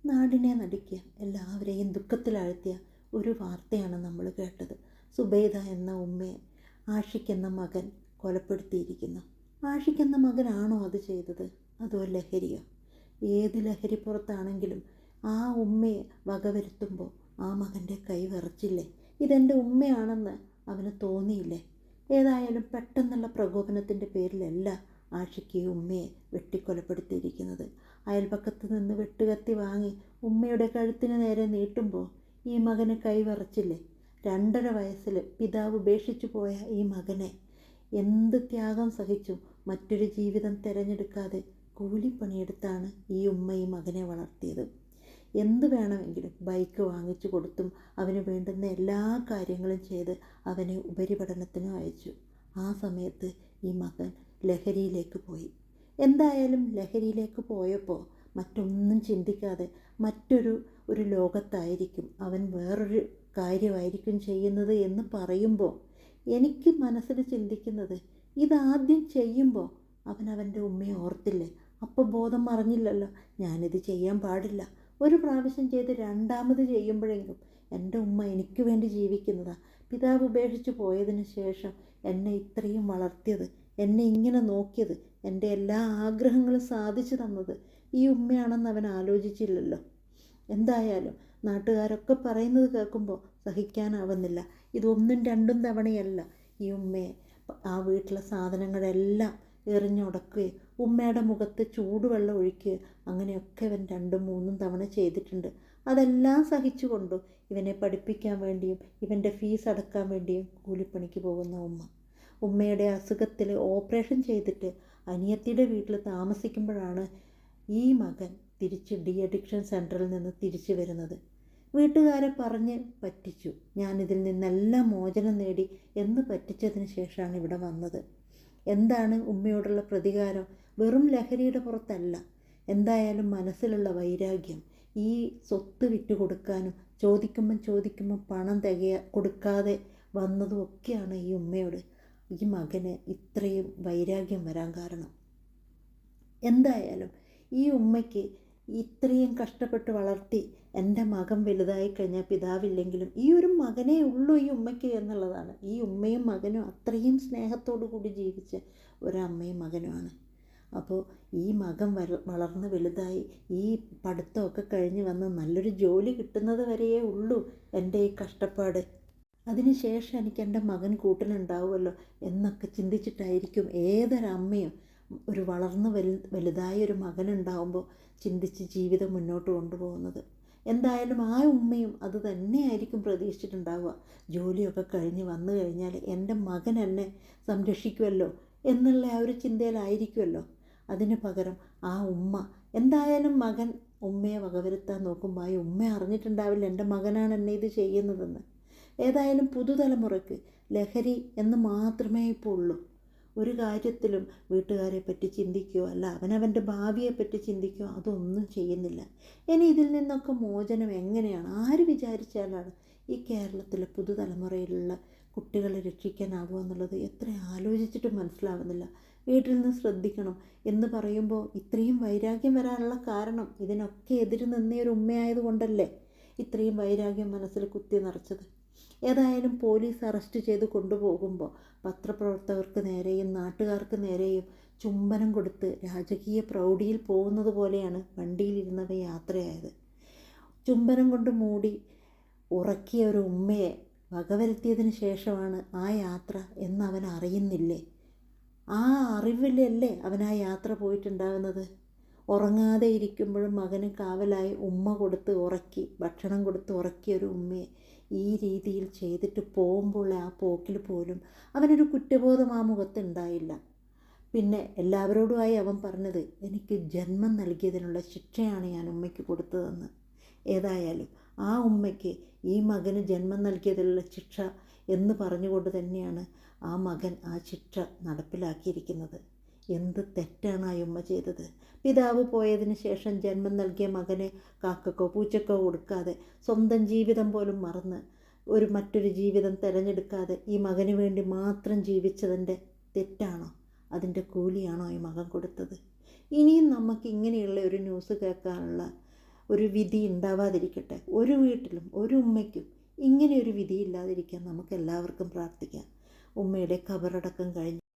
നാടിനെ നടുക്കിയ എല്ലാവരെയും ദുഃഖത്തിലാഴ്ത്തിയ ഒരു വാർത്തയാണ് നമ്മൾ കേട്ടത്. സുബൈദ എന്ന ഉമ്മയെ ആഷിഖ് എന്ന മകൻ കൊലപ്പെടുത്തിയിരിക്കുന്നു. ആഷിഖ് എന്ന മകനാണോ അത് ചെയ്തത്, അതോ ലഹരിയോ? ഏത് ലഹരി പുറത്താണെങ്കിലും ആ ഉമ്മയെ വകവരുത്തുമ്പോൾ ആ മകൻ്റെ കൈ വിറച്ചില്ലേ? ഇതെൻ്റെ ഉമ്മയാണെന്ന് അവന് തോന്നിയില്ലേ? ഏതായാലും പെട്ടെന്നുള്ള പ്രകോപനത്തിൻ്റെ പേരിലല്ല ആഷിഖ് ഈ ഉമ്മയെ വെട്ടിക്കൊലപ്പെടുത്തിയിരിക്കുന്നത്. അയൽപക്കത്ത് നിന്ന് വെട്ടുകത്തി വാങ്ങി ഉമ്മയുടെ കഴുത്തിന് നേരെ നീട്ടുമ്പോൾ ഈ മകന് കൈ വിറച്ചില്ലേ? 2.5 വയസ്സിൽ പിതാവ് ഉപേക്ഷിച്ചു പോയ ഈ മകനെ എന്ത് ത്യാഗം സഹിച്ചു മറ്റൊരു ജീവിതം തിരഞ്ഞെടുക്കാതെ കൂലിപ്പണിയെടുത്താണ് ഈ ഉമ്മ ഈ മകനെ വളർത്തിയത്. എന്ത് വേണമെങ്കിലും ബൈക്ക് വാങ്ങിച്ചു കൊടുത്തും അവന് വേണ്ടുന്ന എല്ലാ കാര്യങ്ങളും ചെയ്ത് അവനെ ഉപരിപഠനത്തിനും അയച്ചു. ആ സമയത്ത് ഈ മകൻ ലഹരിയിലേക്ക് പോയി. എന്തായാലും ലഹരിയിലേക്ക് പോയപ്പോൾ മറ്റൊന്നും ചിന്തിക്കാതെ ഒരു ലോകത്തായിരിക്കും അവൻ, വേറൊരു കാര്യമായിരിക്കും ചെയ്യുന്നത് എന്ന് പറയുമ്പോൾ എനിക്ക് മനസ്സിൽ ചിന്തിക്കുന്നത്, ഇതാദ്യം ചെയ്യുമ്പോൾ അവൻ്റെ ഉമ്മയെ ഓർത്തില്ലേ? അപ്പോൾ ബോധം മറിഞ്ഞില്ലല്ലോ, ഞാനിത് ചെയ്യാൻ പാടില്ല. ഒരു പ്രാവശ്യം ചെയ്ത് രണ്ടാമത് ചെയ്യുമ്പോഴെങ്കിലും എൻ്റെ ഉമ്മ എനിക്ക് വേണ്ടി ജീവിക്കുന്നതാണ്. പിതാവ് ഉപേക്ഷിച്ച് പോയതിന് ശേഷം എന്നെ ഇത്രയും വളർത്തിയത്, എന്നെ ഇങ്ങനെ നോക്കിയത്, എൻ്റെ എല്ലാ ആഗ്രഹങ്ങളും സാധിച്ചു തന്നത് ഈ ഉമ്മയാണെന്ന് അവൻ ആലോചിച്ചില്ലല്ലോ. എന്തായാലും നാട്ടുകാരൊക്കെ പറയുന്നത് കേൾക്കുമ്പോൾ സഹിക്കാനാവുന്നില്ല. ഇതൊന്നും 2 തവണയല്ല ഈ ഉമ്മയെ ആ വീട്ടിലെ സാധനങ്ങളെല്ലാം എറിഞ്ഞുടക്കുകയും ഉമ്മയുടെ മുഖത്ത് ചൂടുവെള്ളം ഒഴിക്കുകയും അങ്ങനെയൊക്കെ ഇവൻ 2-3 തവണ ചെയ്തിട്ടുണ്ട്. അതെല്ലാം സഹിച്ചുകൊണ്ടു ഇവനെ പഠിപ്പിക്കാൻ വേണ്ടിയും ഇവൻ്റെ ഫീസ് അടക്കാൻ വേണ്ടിയും കൂലിപ്പണിക്ക് പോകുന്ന ഉമ്മയുടെ അസുഖത്തിൽ ഓപ്പറേഷൻ ചെയ്തിട്ട് അനിയത്തിയുടെ വീട്ടിൽ താമസിക്കുമ്പോഴാണ് ഈ മകൻ തിരിച്ച് ഡി അഡിക്ഷൻ സെൻറ്ററിൽ നിന്ന് തിരിച്ചു വരുന്നത്. വീട്ടുകാരെ പറഞ്ഞ് പറ്റിച്ചു, ഞാനിതിൽ നിന്നെല്ലാം മോചനം നേടി എന്ന് പറ്റിച്ചതിന് ശേഷമാണ് ഇവിടെ വന്നത്. എന്താണ് ഉമ്മയോടുള്ള പ്രതികാരം? വെറും ലഹരിയുടെ പുറത്തല്ല. എന്തായാലും മനസ്സിലുള്ള വൈരാഗ്യം, ഈ സ്വത്ത് വിറ്റ് കൊടുക്കാനും ചോദിക്കുമ്പം പണം കൊടുക്കാതെ വന്നതും ഒക്കെയാണ് ഈ ഉമ്മയോട് ഈ മകന് ഇത്രയും വൈരാഗ്യം വരാൻ കാരണം. എന്തായാലും ഈ ഉമ്മയ്ക്ക് ഇത്രയും കഷ്ടപ്പെട്ട് വളർത്തി എൻ്റെ മകൻ വലുതായി കഴിഞ്ഞാൽ പിതാവില്ലെങ്കിലും ഈ ഒരു മകനേ ഉള്ളൂ ഈ ഉമ്മയ്ക്ക് എന്നുള്ളതാണ്. ഈ ഉമ്മയും മകനും അത്രയും സ്നേഹത്തോടു കൂടി ജീവിച്ച ഒരമ്മയും മകനുമാണ്. അപ്പോൾ ഈ മകൻ വളർന്ന് വലുതായി ഈ പഠിത്തമൊക്കെ കഴിഞ്ഞ് വന്ന് നല്ലൊരു ജോലി കിട്ടുന്നത് വരെയേ ഉള്ളൂ എൻ്റെ ഈ കഷ്ടപ്പാട്. അതിനുശേഷം എനിക്ക് എൻ്റെ മകൻ കൂട്ടിനുണ്ടാവുമല്ലോ എന്നൊക്കെ ചിന്തിച്ചിട്ടായിരിക്കും ഏതൊരമ്മയും ഒരു വളർന്ന് വലുതായൊരു മകനുണ്ടാവുമ്പോൾ ചിന്തിച്ച് ജീവിതം മുന്നോട്ട് കൊണ്ടുപോകുന്നത്. എന്തായാലും ആ ഉമ്മയും അത് തന്നെയായിരിക്കും പ്രതീക്ഷിച്ചിട്ടുണ്ടാവുക. ജോലിയൊക്കെ കഴിഞ്ഞ് വന്നു കഴിഞ്ഞാൽ എൻ്റെ മകൻ എന്നെ സംരക്ഷിക്കുമല്ലോ എന്നുള്ള ആ ഒരു ചിന്തയിലായിരിക്കുമല്ലോ. അതിന് പകരം ആ ഉമ്മ എന്തായാലും മകൻ ഉമ്മയെ വകവരുത്താൻ നോക്കുമ്പോൾ ആ ഉമ്മ അറിഞ്ഞിട്ടുണ്ടാവില്ല എൻ്റെ മകനാണ് എന്നെ ഇത് ചെയ്യുന്നതെന്ന്. ഏതായാലും പുതുതലമുറയ്ക്ക് ലഹരി എന്ന് മാത്രമേ ഇപ്പോൾ ഉള്ളൂ. ഒരു കാര്യത്തിലും വീട്ടുകാരെ പറ്റി ചിന്തിക്കുകയോ അല്ല അവനവൻ്റെ ഭാവിയെപ്പറ്റി ചിന്തിക്കുകയോ അതൊന്നും ചെയ്യുന്നില്ല. ഇനി ഇതിൽ നിന്നൊക്കെ മോചനം എങ്ങനെയാണ്, ആര് വിചാരിച്ചാലാണ് ഈ കേരളത്തിലെ പുതുതലമുറയിലുള്ള കുട്ടികളെ രക്ഷിക്കാനാവുക എന്നുള്ളത് എത്ര ആലോചിച്ചിട്ടും മനസ്സിലാവുന്നില്ല. വീട്ടിൽ നിന്ന് ശ്രദ്ധിക്കണം എന്ന് പറയുമ്പോൾ ഇത്രയും വൈരാഗ്യം വരാനുള്ള കാരണം ഇതിനൊക്കെ എതിര് നിന്ന ഒരു ഉമ്മയായതുകൊണ്ടല്ലേ ഇത്രയും വൈരാഗ്യം മനസ്സിൽ കുത്തി നിറച്ചത്. ഏതായാലും പോലീസ് അറസ്റ്റ് ചെയ്ത് കൊണ്ടുപോകുമ്പോൾ പത്രപ്രവർത്തകർക്ക് നേരെയും നാട്ടുകാർക്ക് നേരെയും ചുംബനം കൊടുത്ത് രാജകീയ പ്രൗഢിയിൽ പോകുന്നത് പോലെയാണ് വണ്ടിയിലിരുന്നവ യാത്രയായത്. ചുംബനം കൊണ്ട് മൂടി ഉറക്കിയ ഒരു ഉമ്മയെ വകവരുത്തിയതിന് ശേഷമാണ് ആ യാത്ര എന്ന് അവൻ അറിയുന്നില്ലേ? ആ അറിവിലല്ലേ അവൻ ആ യാത്ര പോയിട്ടുണ്ടാകുന്നത്? ഉറങ്ങാതെ ഇരിക്കുമ്പോഴും മകന് കാവലായി ഉമ്മ കൊടുത്ത് ഉറക്കി, ഭക്ഷണം കൊടുത്ത് ഉറക്കിയ ഒരു ഉമ്മയെ ഈ രീതിയിൽ ചെയ്തിട്ട് പോകുമ്പോൾ ആ പോക്കിൽ പോലും അവനൊരു കുറ്റബോധം ആ മുഖത്തുണ്ടായില്ല. പിന്നെ എല്ലാവരോടുമായി അവൻ പറഞ്ഞത്, എനിക്ക് ജന്മം നൽകിയതിനുള്ള ശിക്ഷയാണ് ഞാൻ ഉമ്മയ്ക്ക് കൊടുത്തതെന്ന്. ഏതായാലും ആ ഉമ്മയ്ക്ക് ഈ മകന് ജന്മം നൽകിയതിലുള്ള ശിക്ഷ എന്ന് പറഞ്ഞുകൊണ്ട് തന്നെയാണ് ആ മകൻ ആ ശിക്ഷ നടപ്പിലാക്കിയിരിക്കുന്നത്. എന്ത് തെറ്റാണ് ആ ഉമ്മ ചെയ്തത്? പിതാവ് പോയതിന് ശേഷം ജന്മം നൽകിയ മകനെ കാക്കക്കോ പൂച്ചക്കോ കൊടുക്കാതെ സ്വന്തം ജീവിതം പോലും മറന്ന് മറ്റൊരു ജീവിതം തിരഞ്ഞെടുക്കാതെ ഈ മകന് വേണ്ടി മാത്രം ജീവിച്ചതിൻ്റെ തെറ്റാണോ? അതിൻ്റെ കൂലിയാണോ ഈ മകൻ കൊടുത്തത്? ഇനിയും നമുക്ക് ഇങ്ങനെയുള്ള ഒരു ന്യൂസ് കേൾക്കാനുള്ള ഒരു വിധി ഉണ്ടാവാതിരിക്കട്ടെ. ഒരു വീട്ടിലും ഒരു ഉമ്മയ്ക്കും ഇങ്ങനെ ഒരു വിധി ഇല്ലാതിരിക്കാൻ നമുക്ക് എല്ലാവർക്കും പ്രാർത്ഥിക്കാം. ഉമ്മയുടെ ഖബറടക്കം കഴിഞ്ഞ്